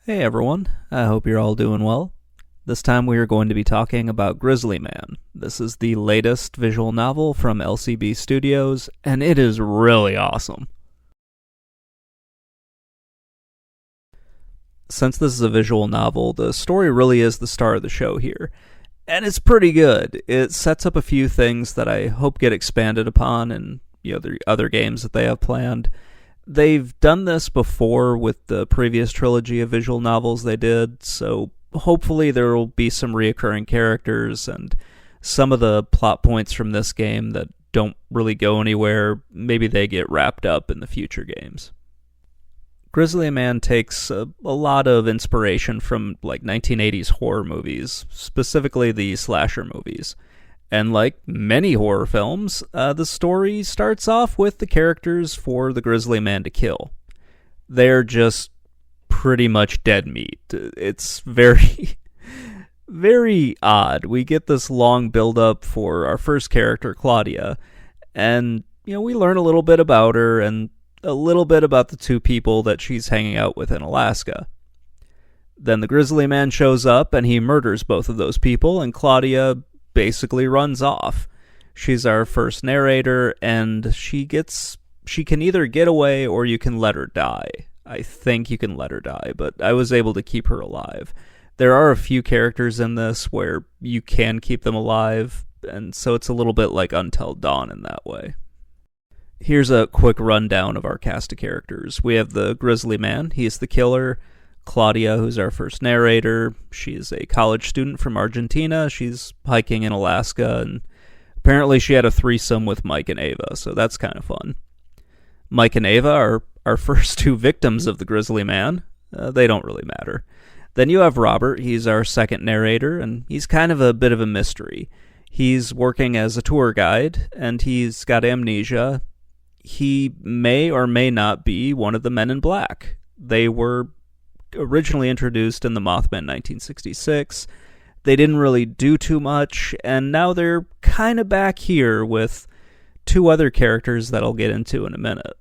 Hey everyone, I hope you're all doing well. This time we are going to be talking about Grizzly Man. This is the latest visual novel from LCB Studios, and it is really awesome. Since this is a visual novel, the story really is the star of the show here. And it's pretty good. It sets up a few things that I hope get expanded upon in the other games that they have planned. They've done this before with the previous trilogy of visual novels they did, so hopefully there will be some reoccurring characters and some of the plot points from this game that don't really go anywhere, maybe they get wrapped up in the future games. Grizzly Man takes a lot of inspiration from 1980s horror movies, specifically the slasher movies. And like many horror films, the story starts off with the characters for the Grizzly Man to kill. They're just pretty much dead meat. It's very, very odd. We get this long build-up for our first character, Claudia, and we learn a little bit about her and a little bit about the two people that she's hanging out with in Alaska. Then the Grizzly Man shows up and he murders both of those people, and Claudia basically runs off. She's our first narrator, and she can either get away or you can let her die. I think you can let her die, but I was able to keep her alive. There are a few characters in this where you can keep them alive, and so it's a little bit like Until Dawn in that way. Here's a quick rundown of our cast of characters. We have the Grizzly Man, he's the killer. Claudia, who's our first narrator, she's a college student from Argentina. She's hiking in Alaska, and apparently she had a threesome with Mike and Ava, so that's kind of fun. Mike and Ava are our first two victims of the Grizzly Man. They don't really matter. Then you have Robert, he's our second narrator, and he's kind of a bit of a mystery. He's working as a tour guide, and he's got amnesia. He may or may not be one of the Men in Black. They were originally introduced in the Mothmen 1966. They didn't really do too much, and now they're kind of back here with two other characters that I'll get into in a minute.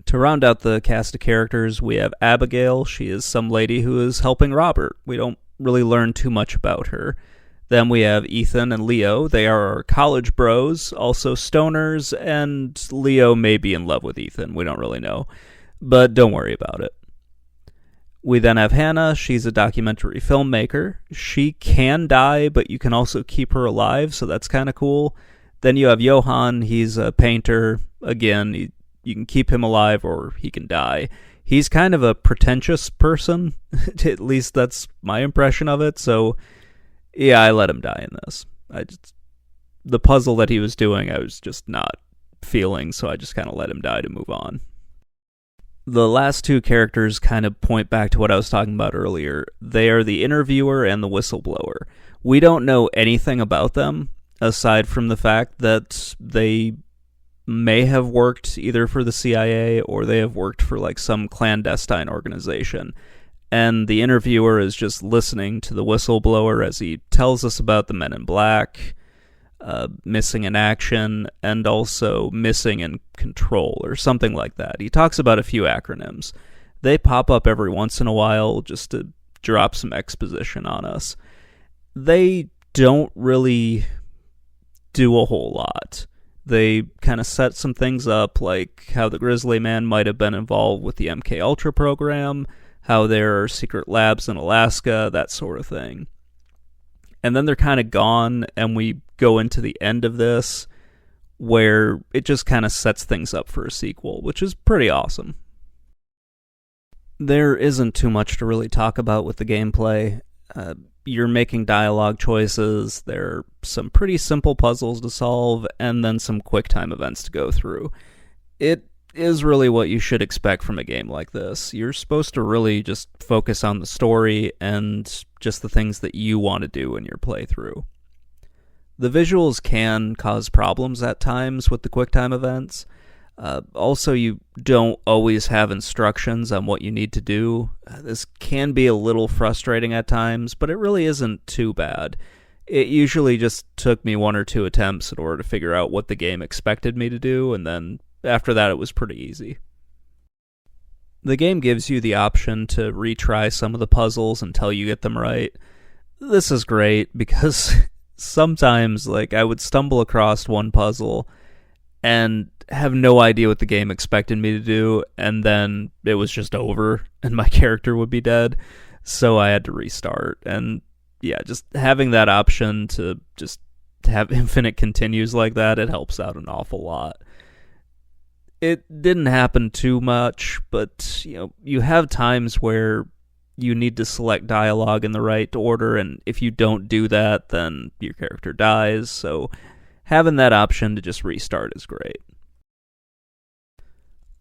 To round out the cast of characters, we have Abigail. She is some lady who is helping Robert. We don't really learn too much about her. Then we have Ethan and Leo. They are our college bros, also stoners, and Leo may be in love with Ethan. We don't really know, but don't worry about it. We then have Hannah. She's a documentary filmmaker. She can die, but you can also keep her alive, so that's kind of cool. Then you have Johan. He's a painter. Again, you can keep him alive or he can die. He's kind of a pretentious person. At least that's my impression of it, so yeah, I let him die in this. The puzzle that he was doing, I was just not feeling, so I just kind of let him die to move on. The last two characters kind of point back to what I was talking about earlier. They are the interviewer and the whistleblower. We don't know anything about them, aside from the fact that they may have worked either for the CIA or they have worked for some clandestine organization. And the interviewer is just listening to the whistleblower as he tells us about the Men in Black, missing in action, and also missing in control, or something like that. He talks about a few acronyms. They pop up every once in a while just to drop some exposition on us. They don't really do a whole lot. They kind of set some things up, like how the Grizzly Man might have been involved with the MKUltra program, how there are secret labs in Alaska, that sort of thing. And then they're kind of gone, and we go into the end of this, where it just kind of sets things up for a sequel, which is pretty awesome. There isn't too much to really talk about with the gameplay. You're making dialogue choices, there are some pretty simple puzzles to solve, and then some quick-time events to go through. It is really what you should expect from a game like this. You're supposed to really just focus on the story and just the things that you want to do in your playthrough. The visuals can cause problems at times with the QuickTime events. Also, you don't always have instructions on what you need to do. This can be a little frustrating at times, but it really isn't too bad. It usually just took me one or two attempts in order to figure out what the game expected me to do, and then after that it was pretty easy. The game gives you the option to retry some of the puzzles until you get them right. This is great because sometimes, like, I would stumble across one puzzle and have no idea what the game expected me to do, and then it was just over and my character would be dead, so I had to restart. And yeah, just having that option to just have infinite continues like that, it helps out an awful lot. It didn't happen too much, but you have times where you need to select dialogue in the right order, and if you don't do that, then your character dies, so having that option to just restart is great.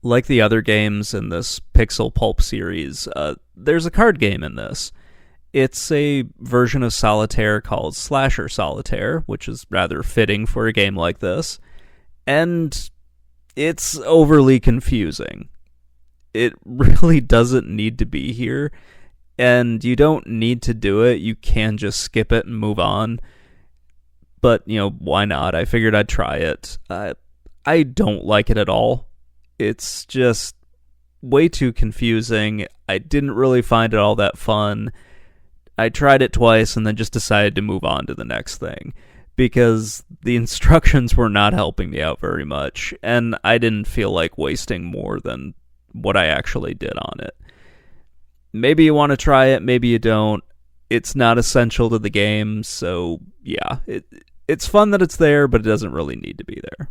Like the other games in this Pixel Pulp series, there's a card game in this. It's a version of Solitaire called Slasher Solitaire, which is rather fitting for a game like this, and it's overly confusing. It really doesn't need to be here, and you don't need to do it. You can just skip it and move on. But, why not? I figured I'd try it. I don't like it at all. It's just way too confusing. I didn't really find it all that fun. I tried it twice and then just decided to move on to the next thing, because the instructions were not helping me out very much, and I didn't feel like wasting more than what I actually did on it. Maybe you want to try it, maybe you don't. It's not essential to the game, so yeah, it's fun that it's there, but it doesn't really need to be there.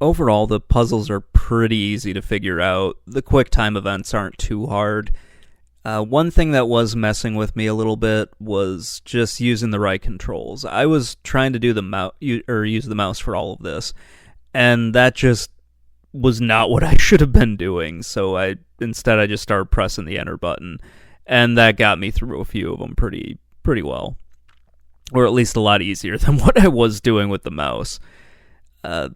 Overall, the puzzles are pretty easy to figure out. The quick time events aren't too hard. One thing that was messing with me a little bit was just using the right controls. I was trying to do use the mouse for all of this, and that just was not what I should have been doing. So instead I just started pressing the enter button, and that got me through a few of them pretty well, or at least a lot easier than what I was doing with the mouse.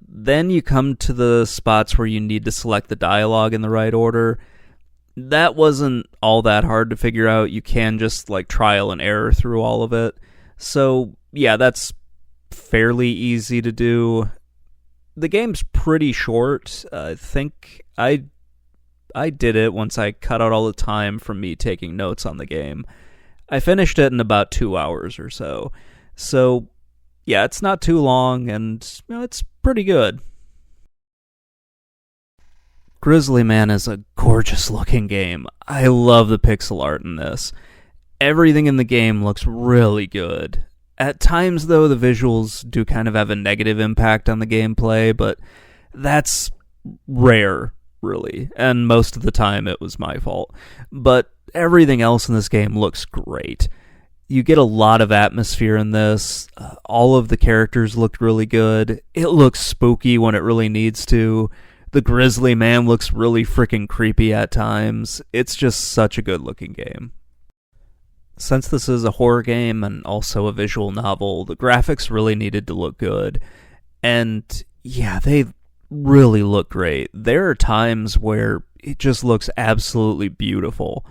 Then you come to the spots where you need to select the dialogue in the right order. That wasn't all that hard to figure out. You can just trial and error through all of it. So yeah, that's fairly easy to do. The game's pretty short. I think I did it once I cut out all the time from me taking notes on the game. I finished it in about 2 hours or so. So yeah, it's not too long, and it's pretty good. Grizzly Man is a gorgeous looking game. I love the pixel art in this. Everything in the game looks really good. At times, though, the visuals do kind of have a negative impact on the gameplay, but that's rare, really. And most of the time it was my fault. But everything else in this game looks great. You get a lot of atmosphere in this. All of the characters looked really good. It looks spooky when it really needs to. The Grizzly Man looks really freaking creepy at times. It's just such a good looking game. Since this is a horror game and also a visual novel, the graphics really needed to look good. And yeah, they really look great. There are times where it just looks absolutely beautiful.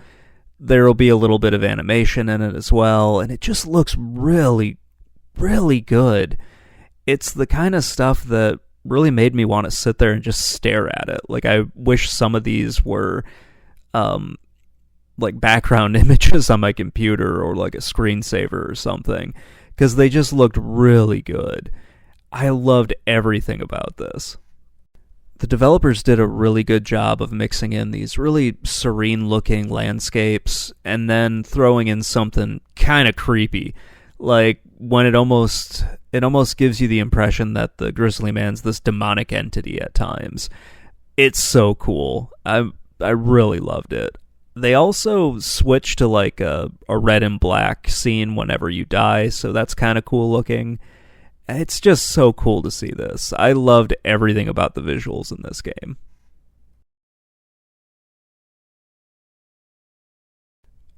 There will be a little bit of animation in it as well, and it just looks really, really good. It's the kind of stuff that really made me want to sit there and just stare at it. I wish some of these were background images on my computer, or a screensaver or something, because they just looked really good. I loved everything about this. The developers did a really good job of mixing in these really serene looking landscapes and then throwing in something kind of creepy, when it almost gives you the impression that the Grizzly Man's this demonic entity at times. It's so cool. I really loved it. They also switch to a red and black scene whenever you die, so that's kind of cool looking. It's just so cool to see this. I loved everything about the visuals in this game.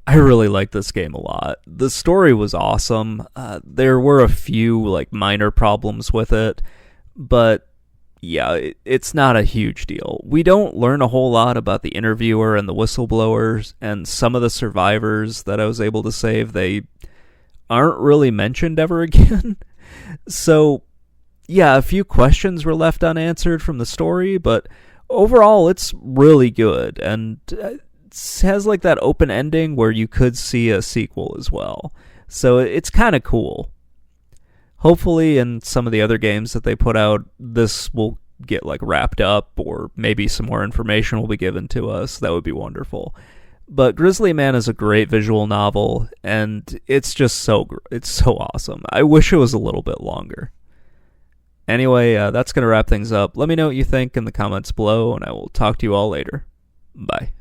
I really liked this game a lot. The story was awesome. There were a few minor problems with it, but yeah, it's not a huge deal. We don't learn a whole lot about the interviewer and the whistleblowers, and some of the survivors that I was able to save, they aren't really mentioned ever again. So yeah, a few questions were left unanswered from the story, but overall, it's really good, and it has like that open ending where you could see a sequel as well. So it's kind of cool. Hopefully in some of the other games that they put out, this will get like wrapped up, or maybe some more information will be given to us. That would be wonderful. But Grizzly Man is a great visual novel, and it's just it's so awesome. I wish it was a little bit longer. Anyway, that's going to wrap things up. Let me know what you think in the comments below, and I will talk to you all later. Bye.